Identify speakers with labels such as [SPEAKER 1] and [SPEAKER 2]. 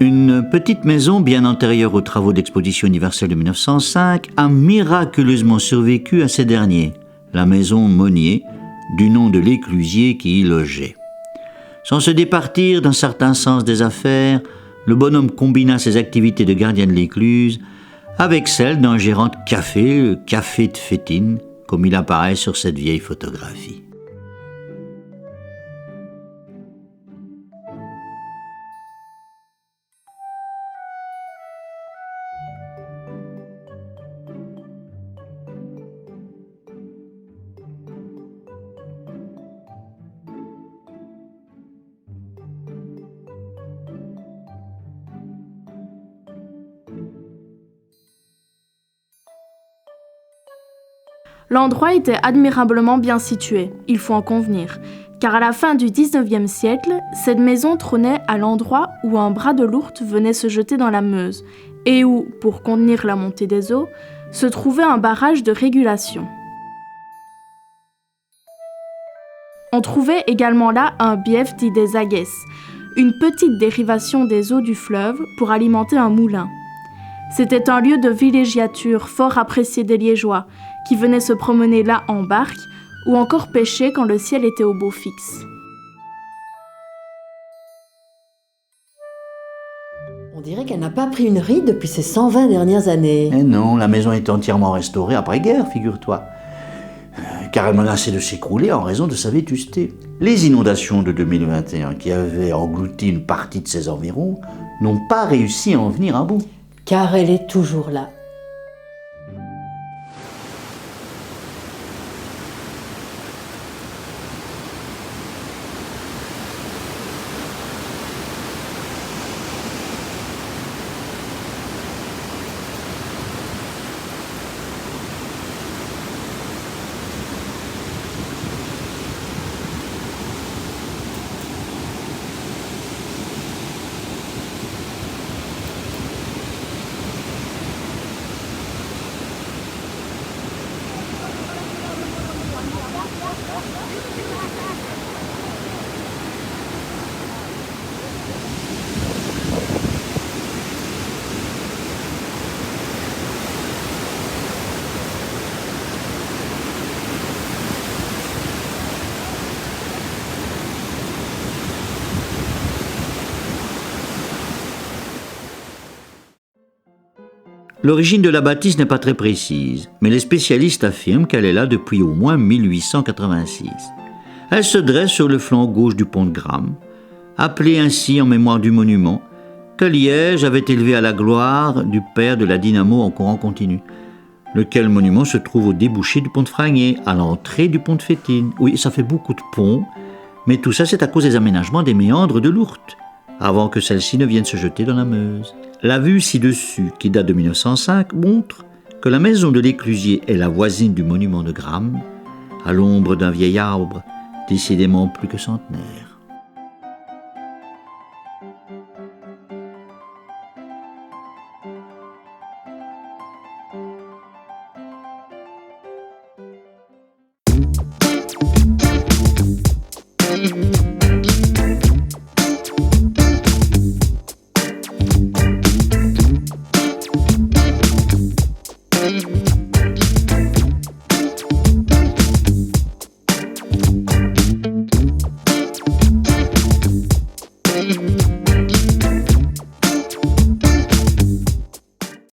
[SPEAKER 1] Une petite maison bien antérieure aux travaux d'Exposition universelle de 1905 a miraculeusement survécu à ces derniers, la maison Monnier, du nom de l'éclusier qui y logeait. Sans se départir d'un certain sens des affaires, le bonhomme combina ses activités de gardien de l'écluse avec celles d'un gérant de café, le café de Fétine, comme il apparaît sur cette vieille photographie.
[SPEAKER 2] L'endroit était admirablement bien situé, il faut en convenir, car à la fin du XIXe siècle, cette maison trônait à l'endroit où un bras de l'Ourthe venait se jeter dans la Meuse, et où, pour contenir la montée des eaux, se trouvait un barrage de régulation. On trouvait également là un bief dit des Aguesses, une petite dérivation des eaux du fleuve pour alimenter un moulin. C'était un lieu de villégiature fort apprécié des Liégeois, qui venaient se promener là en barque ou encore pêcher quand le ciel était au beau fixe.
[SPEAKER 3] On dirait qu'elle n'a pas pris une ride depuis ces 120 dernières années.
[SPEAKER 1] Eh non, la maison est entièrement restaurée après-guerre, figure-toi. Car elle menaçait de s'écrouler en raison de sa vétusté. Les inondations de 2021, qui avaient englouti une partie de ses environs, n'ont pas réussi à en venir à bout.
[SPEAKER 3] Car elle est toujours là.
[SPEAKER 1] L'origine de la bâtisse n'est pas très précise, mais les spécialistes affirment qu'elle est là depuis au moins 1886. Elle se dresse sur le flanc gauche du pont de Gramme, appelé ainsi en mémoire du monument que Liège avait élevé à la gloire du père de la dynamo en courant continu, lequel monument se trouve au débouché du pont de Fragné, à l'entrée du pont de Fétine. Oui, ça fait beaucoup de ponts, mais tout ça c'est à cause des aménagements des méandres de l'Ourthe, avant que celle-ci ne vienne se jeter dans la Meuse. La vue ci-dessus, qui date de 1905, montre que la maison de l'éclusier est la voisine du monument de Gramme, à l'ombre d'un vieil arbre, décidément plus que centenaire.